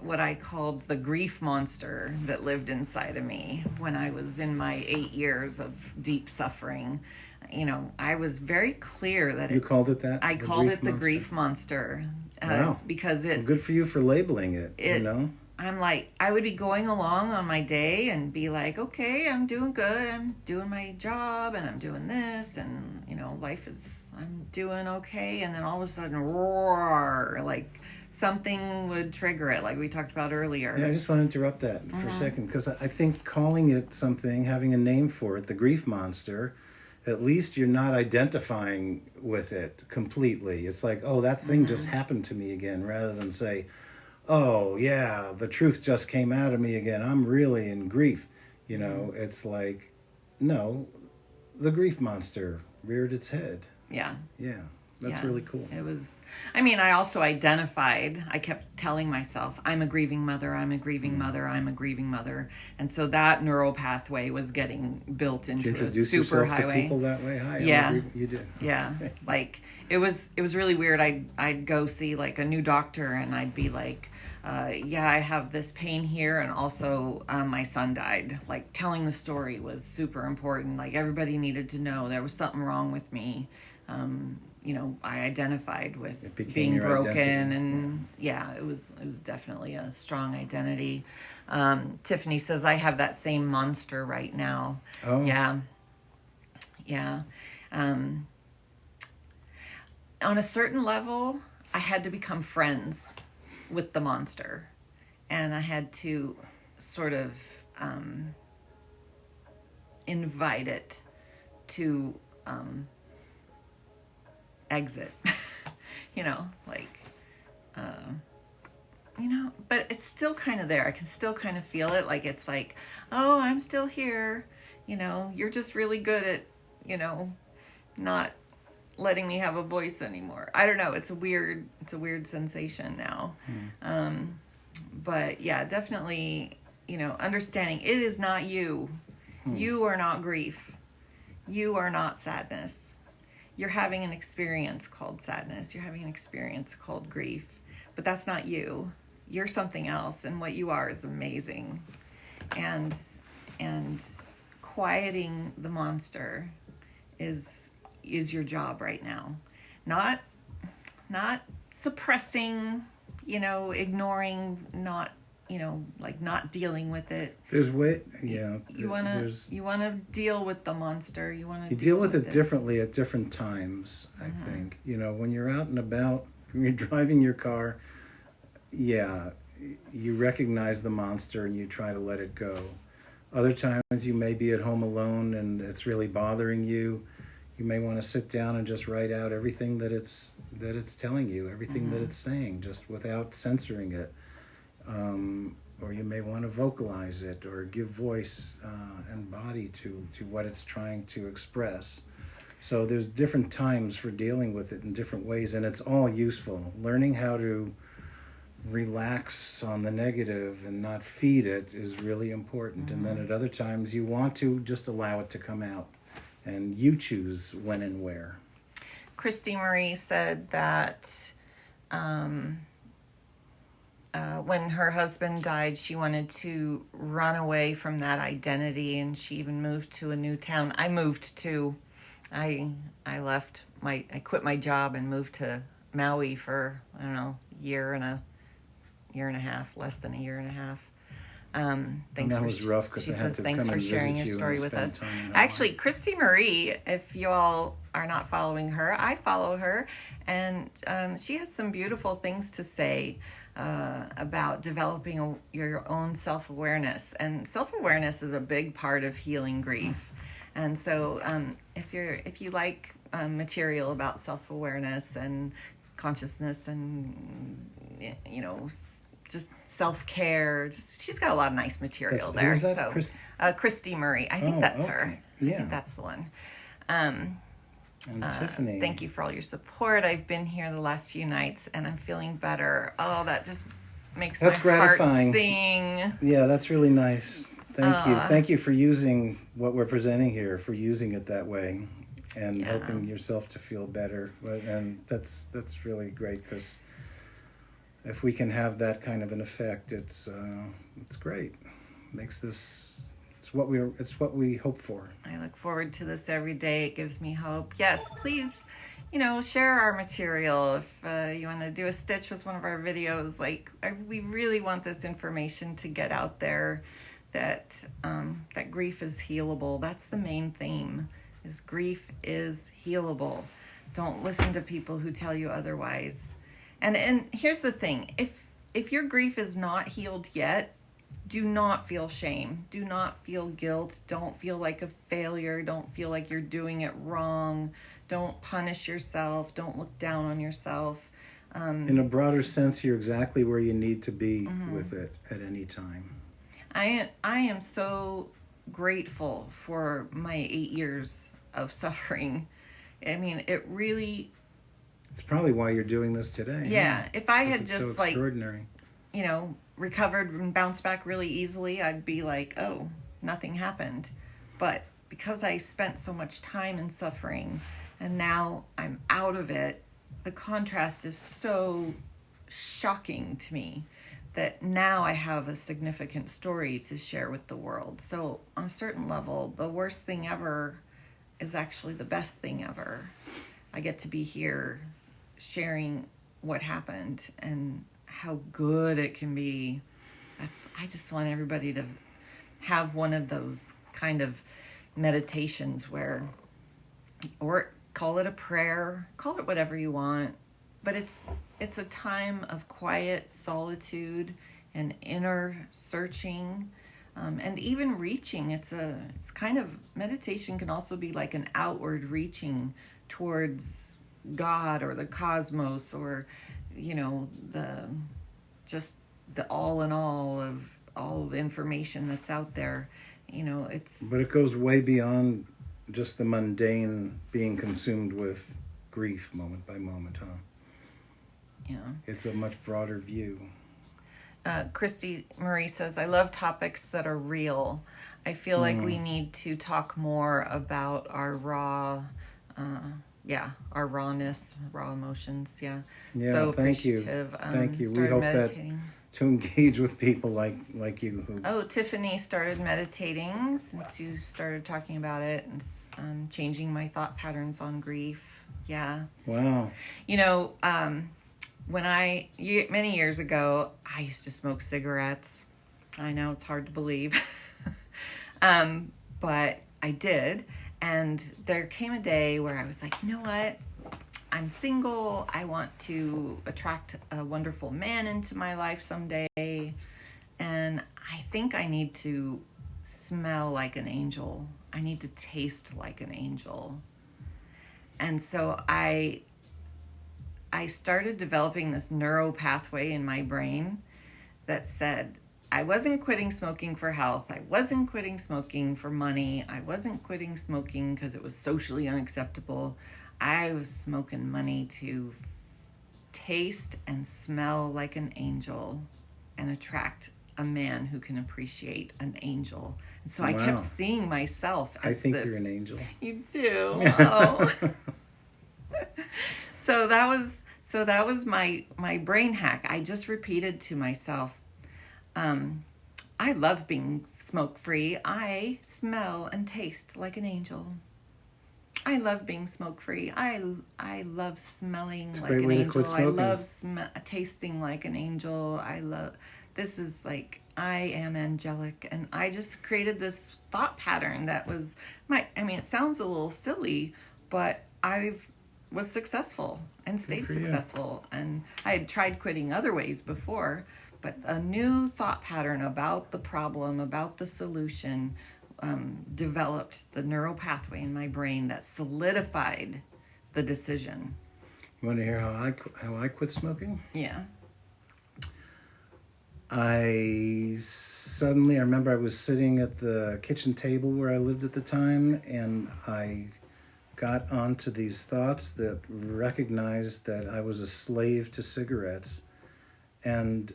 what I called the grief monster that lived inside of me when I was in my 8 years of deep suffering. You know, I was very clear that You called it that? I The called grief it the monster? grief monster. Wow. Because Well, good for you for labeling it, you it- know? I'm like, I would be going along on my day and be like, okay, I'm doing good. I'm doing my job and I'm doing this, and, you know, I'm doing okay. And then all of a sudden, roar, like something would trigger it, like we talked about earlier. Yeah, I just want to interrupt that for a second, because I think calling it something, having a name for it, the grief monster, at least you're not identifying with it completely. It's like, oh, that thing just happened to me again, rather than say, oh, yeah, the truth just came out of me again. I'm really in grief. You know, it's like, no, the grief monster reared its head. Yeah. Yeah, that's Yeah. really cool. It was, I mean, I also identified, I kept telling myself, I'm a grieving mother, I'm a grieving mother, I'm a grieving mother. And so that neural pathway was getting built Did you into a introduce super yourself to highway. people that way? Hi, Yeah. You did. Yeah. Like it was really weird. I'd go see like a new doctor and I'd be like, yeah, I have this pain here, and also my son died. Like telling the story was super important. Like everybody needed to know there was something wrong with me. You know, I identified with It became being your broken, identity. and yeah, it was definitely a strong identity. Tiffany says, I have that same monster right now. Oh. Yeah. Yeah. On a certain level, I had to become friends with the monster, and I had to sort of invite it to exit. You know, like, you know, but it's still kind of there. I can still kind of feel it. Like, it's like, oh, I'm still here. You know, you're just really good at, you know, not letting me have a voice anymore. I don't know. It's a weird sensation now. But yeah, definitely, you know, understanding it is not you. You are not grief. You are not sadness. You're having an experience called sadness. You're having an experience called grief. But that's not you. You're something else, and what you are is amazing. And quieting the monster is your job right now. Not suppressing, you know, ignoring, not, you know, like not dealing with it. There's way, yeah. You wanna deal with the monster. You deal with it differently at different times, I think. You know, when you're out and about, when you're driving your car, yeah, you recognize the monster and you try to let it go. Other times you may be at home alone and it's really bothering you. You may want to sit down and just write out everything that it's telling you, everything that it's saying, just without censoring it. Or you may want to vocalize it or give voice and body to what it's trying to express. So there's different times for dealing with it in different ways, and it's all useful. Learning how to relax on the negative and not feed it is really important. And then at other times you want to just allow it to come out, and you choose when and where. Christy Marie said that when her husband died, she wanted to run away from that identity, and she even moved to a new town. I moved to, I quit my job and moved to Maui for, I don't know, year and a half, less than a year and a half. And that was rough because she I had says to thanks come for and sharing visit your you story and with spend us. time in Hawaii. Actually, Christy Marie, if you all are not following her, I follow her, and she has some beautiful things to say about developing your own self-awareness. And self-awareness is a big part of healing grief. And so if you like material about self-awareness and consciousness and just self-care, she's got a lot of nice material there. Who's that? So Christy Marie, I think that's her. Yeah. I think that's the one. And Tiffany. Thank you for all your support. I've been here the last few nights and I'm feeling better. Oh, that just makes That's my gratifying. heart sing. Yeah, that's really nice. Thank you. Thank you for using what we're presenting here, for using it that way and helping yourself to feel better. And that's really great, because if we can have that kind of an effect, it's great. Makes this it's what we hope for. I look forward to this every day. It gives me hope. Yes, please, share our material. If you want to do a stitch with one of our videos, we really want this information to get out there, that grief is healable. That's the main theme, is grief is healable. Don't listen to people who tell you otherwise. And here's the thing, if your grief is not healed yet, do not feel shame. Do not feel guilt. Don't feel like a failure. Don't feel like you're doing it wrong. Don't punish yourself. Don't look down on yourself. In a broader sense, you're exactly where you need to be with it at any time. I am so grateful for my 8 years of suffering. I mean, it's probably why you're doing this today. Yeah. If I had just so extraordinary. Recovered and bounced back really easily, I'd be like, oh, nothing happened. But because I spent so much time in suffering and now I'm out of it, the contrast is so shocking to me that now I have a significant story to share with the world. So on a certain level, the worst thing ever is actually the best thing ever. I get to be here sharing what happened and how good it can be. I just want everybody to have one of those kind of meditations or call it a prayer, call it whatever you want, but it's a time of quiet solitude and inner searching, and even reaching. It's kind of, meditation can also be like an outward reaching towards God or the cosmos, or the all in all of all the information that's out there. But it goes way beyond just the mundane being consumed with grief moment by moment, huh? Yeah. It's a much broader view. Christy Marie says, I love topics that are real. I feel like we need to talk more about our our rawness, raw emotions. Yeah. Yeah, so thank you. Thank you. We hope meditating. That to engage with people like you. Tiffany started meditating since you started talking about it, and changing my thought patterns on grief. Yeah. Wow. Many years ago, I used to smoke cigarettes. I know it's hard to believe. But I did. And there came a day where I was like, you know what? I'm single. I want to attract a wonderful man into my life someday. And I think I need to smell like an angel. I need to taste like an angel. And so I started developing this neuro pathway in my brain that said, I wasn't quitting smoking for health. I wasn't quitting smoking for money. I wasn't quitting smoking because it was socially unacceptable. I was smoking money to taste and smell like an angel and attract a man who can appreciate an angel. And so I kept Wow. seeing myself as I think this. you're an angel. You do. Oh. So that was my brain hack. I just repeated to myself, I love being smoke free. I smell and taste like an angel. I love being smoke free. I love smelling like an angel. I love tasting like an angel. This is like, I am angelic. And I just created this thought pattern that was it sounds a little silly, but I was successful and stayed successful. And I had tried quitting other ways before, but a new thought pattern about the problem, about the solution, developed the neural pathway in my brain that solidified the decision. You want to hear how I quit smoking? Yeah. I remember I was sitting at the kitchen table where I lived at the time, and I got onto these thoughts that recognized that I was a slave to cigarettes, and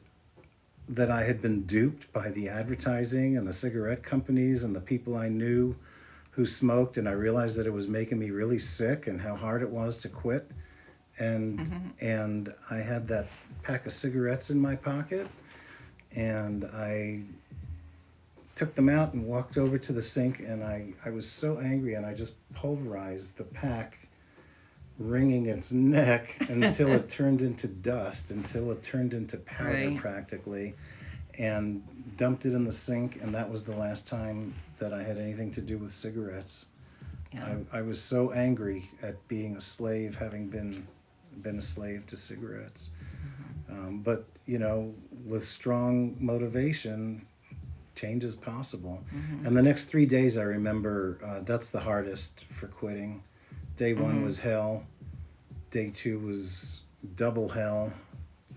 that I had been duped by the advertising and the cigarette companies and the people I knew who smoked, and I realized that it was making me really sick and how hard it was to quit. And I had that pack of cigarettes in my pocket, and I took them out and walked over to the sink, and I was so angry, and I just pulverized the pack, wringing its neck until it turned into dust, until it turned into powder practically, and dumped it in the sink, and that was the last time that I had anything to do with cigarettes. Yeah. I was so angry at being a slave, having been a slave to cigarettes. But, with strong motivation, change is possible. And the next 3 days, I remember, that's the hardest for quitting. Day one was hell. Day two was double hell.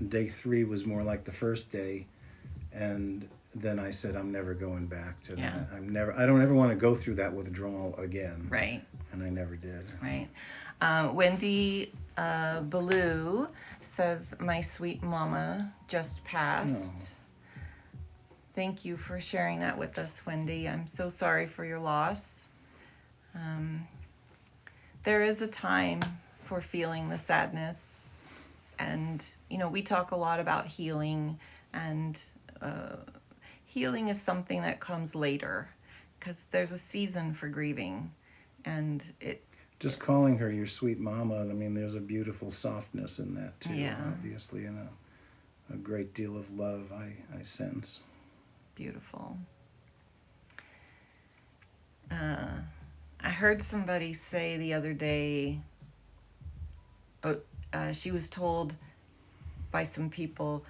Day three was more like the first day. And then I said, I'm never going back to that. I don't ever want to go through that withdrawal again. Right. And I never did. Right. Wendy Ballou says, my sweet mama just passed. Oh. Thank you for sharing that with us, Wendy. I'm so sorry for your loss. There is a time for feeling the sadness. And, we talk a lot about healing, and healing is something that comes later because there's a season for grieving. And just calling her your sweet mama, there's a beautiful softness in that too, obviously, and a great deal of love I sense. Beautiful. I heard somebody say the other day, she was told by some people,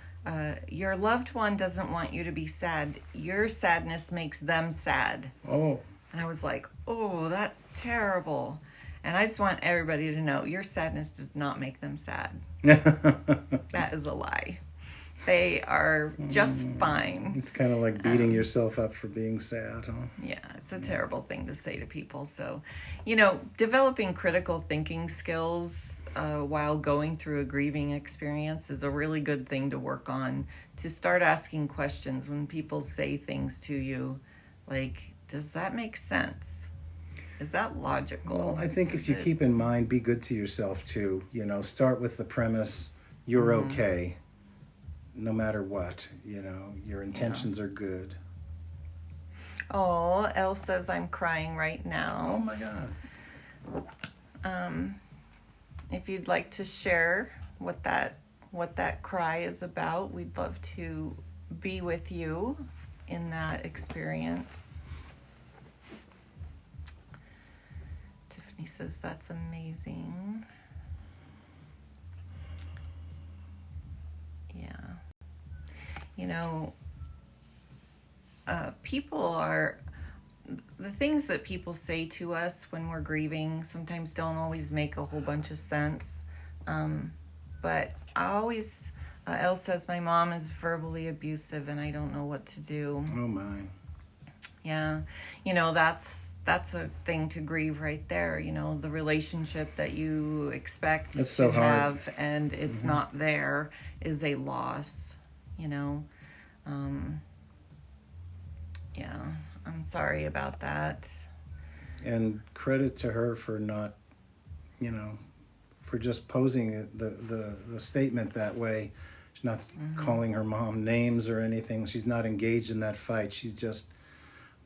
your loved one doesn't want you to be sad. Your sadness makes them sad. Oh. And I was like, oh, that's terrible. And I just want everybody to know your sadness does not make them sad. That is a lie. They are just fine. It's kind of like beating yourself up for being sad, huh? Yeah, it's a terrible thing to say to people. So, developing critical thinking skills while going through a grieving experience is a really good thing to work on. To start asking questions when people say things to you, like, does that make sense? Is that logical? Well, I think if you keep in mind, be good to yourself too. Start with the premise, you're okay. No matter what, your intentions are good. Oh, Elle says I'm crying right now. Oh my God. If you'd like to share what that cry is about, we'd love to be with you in that experience. Tiffany says that's amazing. you know, people are, the things that people say to us when we're grieving sometimes don't always make a whole bunch of sense. But I always, Elle says my mom is verbally abusive and I don't know what to do. Oh my. Yeah, you know, that's a thing to grieve right there. You know, the relationship that you expect That's to so hard. have and it's not there is a loss. You know, yeah, I'm sorry about that. And credit to her for not, you know, for just posing the statement that way. She's not calling her mom names or anything. She's not engaged in that fight. She's just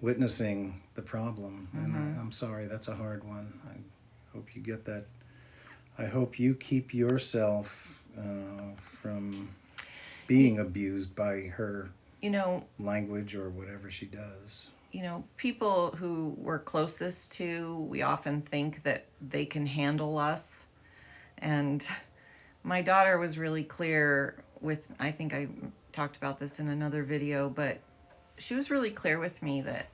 witnessing the problem. And I'm sorry, that's a hard one. I hope you get that. I hope you keep yourself from being abused by her, You know, language or whatever she does. you know, people who we're closest to, we often think that they can handle us. And my daughter was really clear with, I think I talked about this in another video, but she was really clear with me that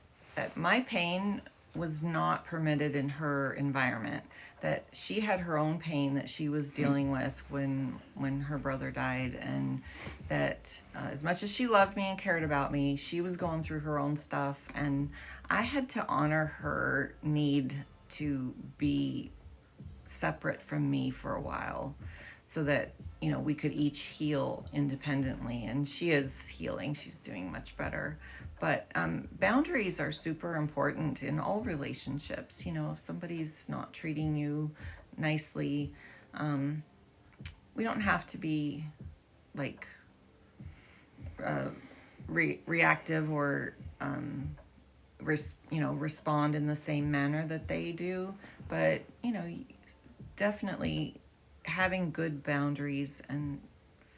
my pain was not permitted in her environment, that she had her own pain that she was dealing with when her brother died, and that as much as she loved me and cared about me, she was going through her own stuff, and I had to honor her need to be separate from me for a while so that, you know, we could each heal independently. And she is healing, she's doing much better. But boundaries are super important in all relationships. You know, if somebody's not treating you nicely, we don't have to be like reactive or respond in the same manner that they do. But, you know, definitely having good boundaries and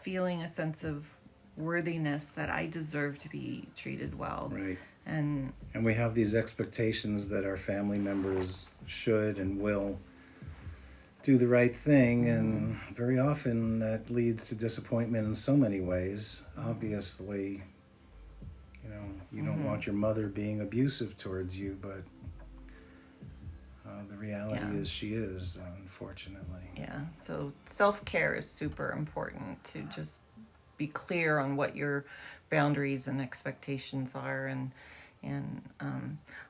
feeling a sense of worthiness that I deserve to be treated well. Right. And we have these expectations that our family members should and will do the right thing, and very often that leads to disappointment in so many ways. Obviously, you know, you don't want your mother being abusive towards you, but the reality is she is, unfortunately. yeah, so self-care is super important, to just be clear on what your boundaries and expectations are. And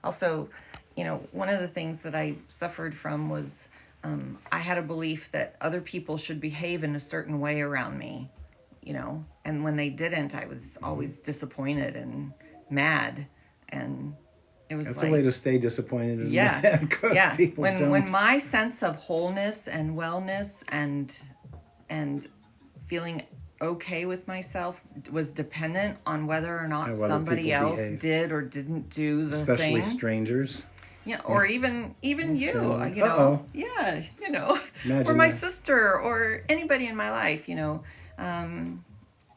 also, you know, one of the things that I suffered from was I had a belief that other people should behave in a certain way around me, you know, and when they didn't, I was always disappointed and mad. And it was That's like, a way to stay disappointed and yeah, mad, 'cause yeah. people When don't. my sense of wholeness and wellness and feeling okay with myself was dependent on whether or not How other somebody people else behave. did or didn't do the Especially thing. strangers. Yeah, or even you, family. you know. Uh-oh. Yeah, you know, Imagine or my that. sister or anybody in my life, you know.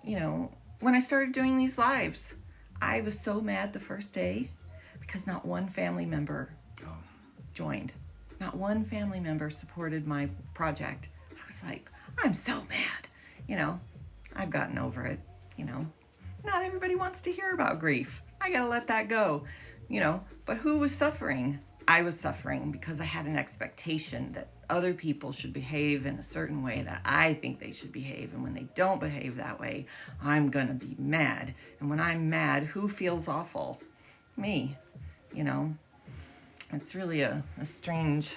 You know, when I started doing these lives, I was so mad the first day because not one family member joined. Not one family member supported my project. I was like, I'm so mad. You know, I've gotten over it, you know. Not everybody wants to hear about grief. I gotta let that go, you know. But who was suffering? I was suffering because I had an expectation that other people should behave in a certain way that I think they should behave. And when they don't behave that way, I'm gonna be mad. And when I'm mad, who feels awful? Me, you know. It's really a strange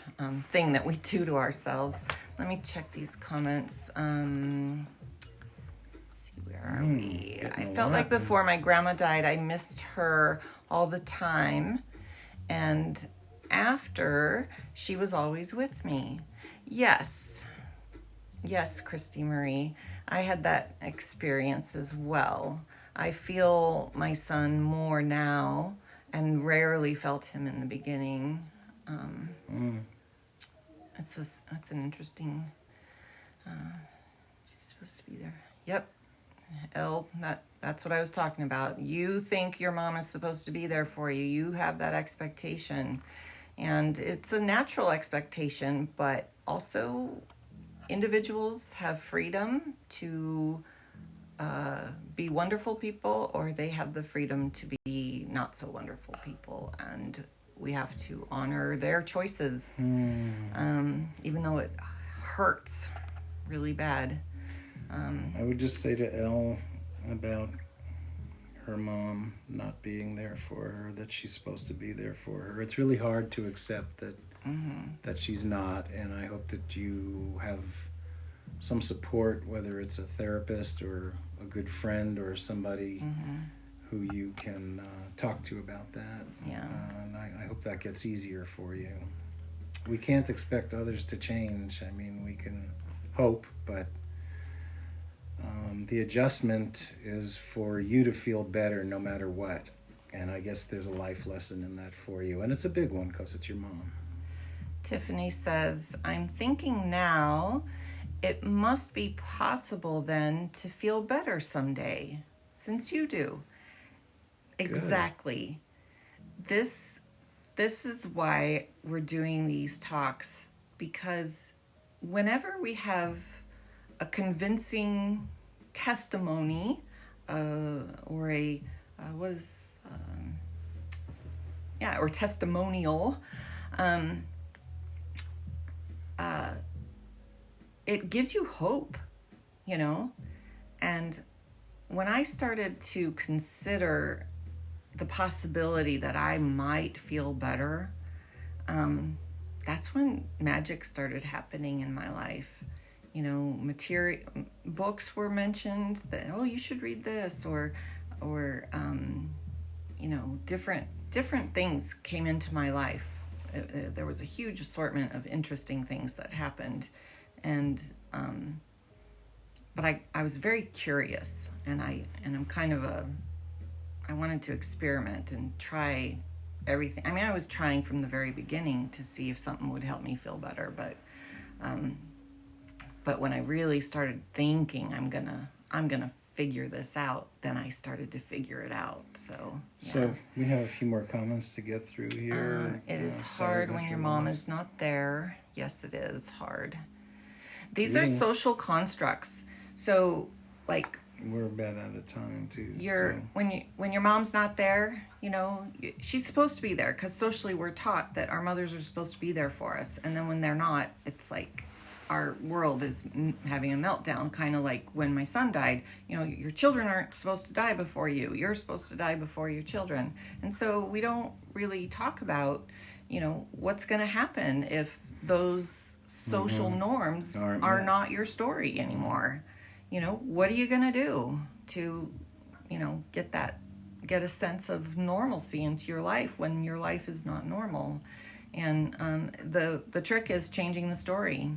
thing that we do to ourselves. Let me check these comments. Let's see, where are we? I felt like before my grandma died, I missed her all the time. And after, she was always with me. Yes. Yes, Christy Marie. I had that experience as well. I feel my son more now and rarely felt him in the beginning. That's an interesting. She's supposed to be there. Yep, Elle. That's what I was talking about. You think your mom is supposed to be there for you. You have that expectation, and it's a natural expectation. But also, individuals have freedom to be wonderful people, or they have the freedom to be not so wonderful people, and we have to honor their choices, even though it hurts really bad. I would just say to Elle about her mom not being there for her, that she's supposed to be there for her. It's really hard to accept that that she's not, and I hope that you have some support, whether it's a therapist or a good friend or somebody who you can talk to about that. Yeah. And I hope that gets easier for you. We can't expect others to change. I mean, we can hope, but the adjustment is for you to feel better no matter what. And I guess there's a life lesson in that for you. And it's a big one because it's your mom. Tiffany says, I'm thinking now it must be possible then to feel better someday, since you do. Good. Exactly. This is why we're doing these talks, because whenever we have a convincing testimony or a or testimonial, it gives you hope, you know. And when I started to consider the possibility that I might feel better, that's when magic started happening in my life. You know, books were mentioned that, oh, you should read this, or you know, different things came into my life. There was a huge assortment of interesting things that happened, and but I was very curious, and I'm kind of I wanted to experiment and try everything. I mean, I was trying from the very beginning to see if something would help me feel better, but when I really started thinking I'm gonna figure this out, then I started to figure it out. So yeah. So we have a few more comments to get through here. It is Sorry hard about when your your mom loss. is not there. Yes, it is hard. These Greetings. are social constructs. So, like, We're about out of time too. when your mom's not there, you know, she's supposed to be there, because socially we're taught that our mothers are supposed to be there for us, and then when they're not, it's like our world is having a meltdown, kind of like when my son died. You know, your children aren't supposed to die before you. You're supposed to die before your children. And so we don't really talk about, you know, what's going to happen if those social norms are not your story anymore. You know, what are you going to do to, you know, get a sense of normalcy into your life when your life is not normal? And the trick is changing the story.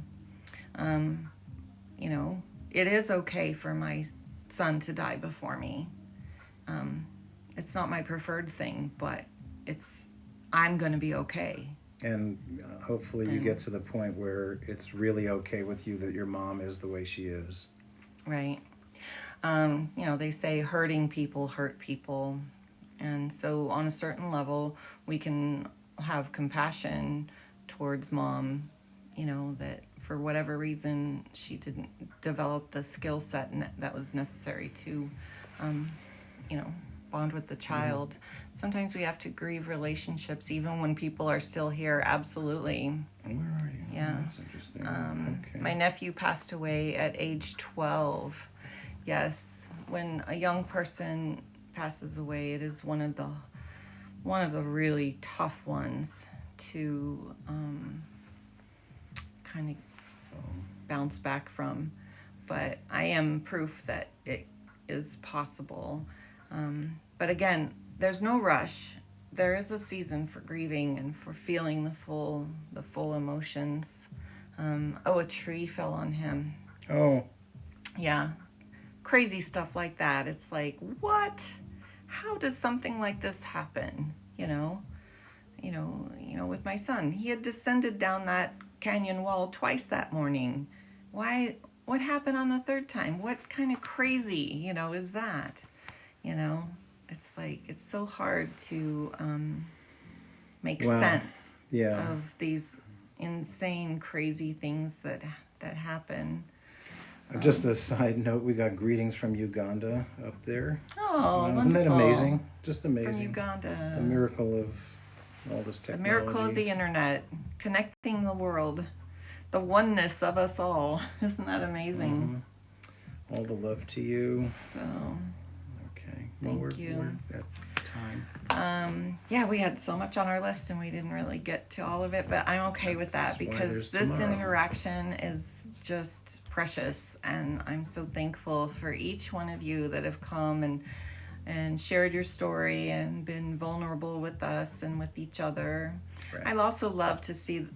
You know, it is okay for my son to die before me. It's not my preferred thing, but I'm going to be okay. And hopefully you get to the point where it's really okay with you that your mom is the way she is. Right. You know, they say hurting people hurt people. And so on a certain level, we can have compassion towards mom, you know, that for whatever reason she didn't develop the skill set that was necessary to, you know, bond with the child. Sometimes we have to grieve relationships even when people are still here. Absolutely. And where are you? Yeah. That's interesting. Okay. My nephew passed away at age 12. Yes, when a young person passes away, it is one of the really tough ones to kind of bounce back from. But I am proof that it is possible. But again, there's no rush. There is a season for grieving and for feeling the full emotions. A tree fell on him. Oh. Yeah. Crazy stuff like that. It's like, what? How does something like this happen? You know, with my son, he had descended down that canyon wall twice that morning. Why? What happened on the third time? What kind of crazy, is that? It's like, it's so hard to make sense of these insane, crazy things that happen. Just a side note, we got greetings from Uganda up there. Oh, Isn't that wonderful. amazing? Just From amazing. Uganda. The miracle of all this The technology. miracle of the internet, connecting the world, the oneness of us all. Isn't that amazing? All the love to you. So, Okay. Thank you. We're at time. yeah, we had so much on our list and we didn't really get to all of it, but I'm okay with that That's why because there's this tomorrow. interaction is just precious, and I'm so thankful for each one of you that have come and shared your story and been vulnerable with us and with each other. Right. I also love to see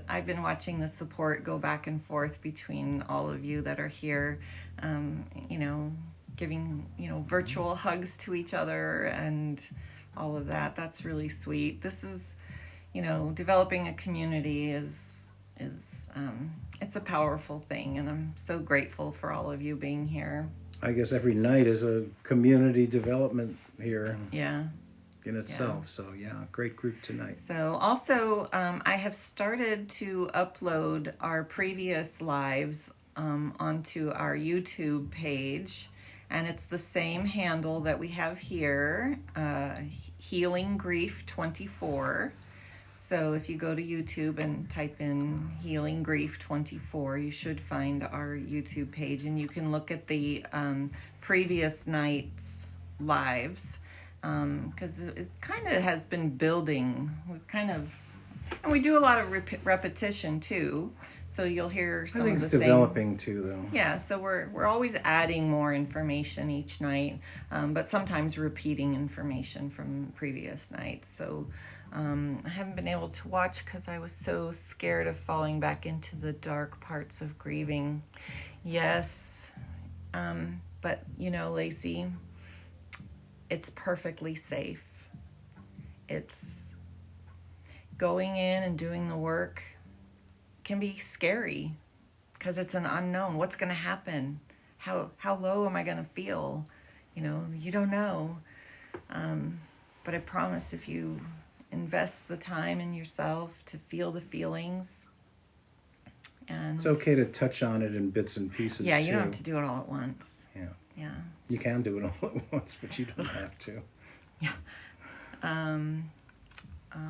I've been watching the support go back and forth between all of you that are here, you know, giving, you know, virtual hugs to each other and all of that. That's really sweet. This is, you know, developing a community is it's a powerful thing, and I'm so grateful for all of you being here. I guess every night is a community development here Yeah. in itself. So yeah, great group tonight. So also, I have started to upload our previous lives onto our YouTube page, and it's the same handle that we have here, Healing Grief 24. So if you go to YouTube and type in Healing Grief 24, you should find our YouTube page, and you can look at the previous night's lives, because it kind of has been building. And we do a lot of repetition too, so you'll hear some I think of it's the same. developing too, though. Yeah, so we're always adding more information each night, but sometimes repeating information from previous nights. So I haven't been able to watch because I was so scared of falling back into the dark parts of grieving. Yes, but you know, Lacey, it's perfectly safe. It's going in and doing the work can be scary because it's an unknown. What's going to happen? How low am I going to feel? You know, you don't know. But I promise, if you invest the time in yourself to feel the feelings, and It's okay to touch on it in bits and pieces. yeah, you too. don't have to do it all at once. Yeah. Yeah. You can do it all at once, but you don't have to.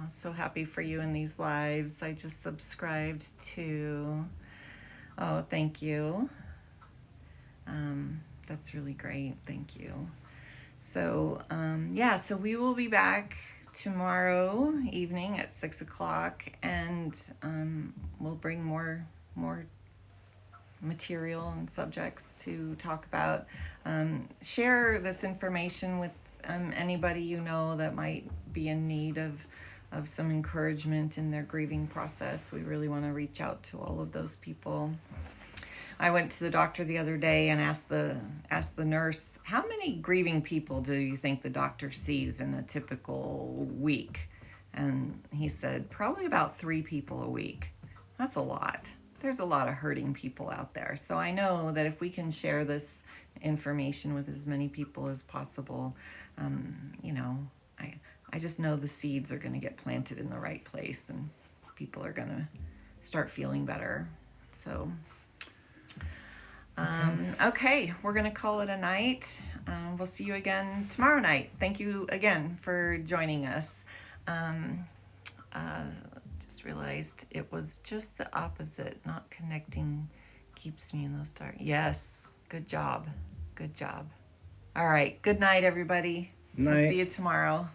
So happy for you in these lives. I just subscribed to. Oh, thank you. That's really great. Thank you. So yeah, so we will be back tomorrow evening at 6:00, and we'll bring more material and subjects to talk about. Share this information with anybody you know that might be in need of some encouragement in their grieving process. We really want to reach out to all of those people. I went to the doctor the other day and asked the nurse, how many grieving people do you think the doctor sees in a typical week? And he said, probably about 3 people a week. That's a lot. There's a lot of hurting people out there. So I know that if we can share this information with as many people as possible, you know, I just know the seeds are going to get planted in the right place and people are going to start feeling better. So, okay, we're going to call it a night. We'll see you again tomorrow night. Thank you again for joining us. Just realized it was just the opposite. Not connecting keeps me in those dark. Yes, good job. Good job. All right, good night, everybody. Night. We'll see you tomorrow.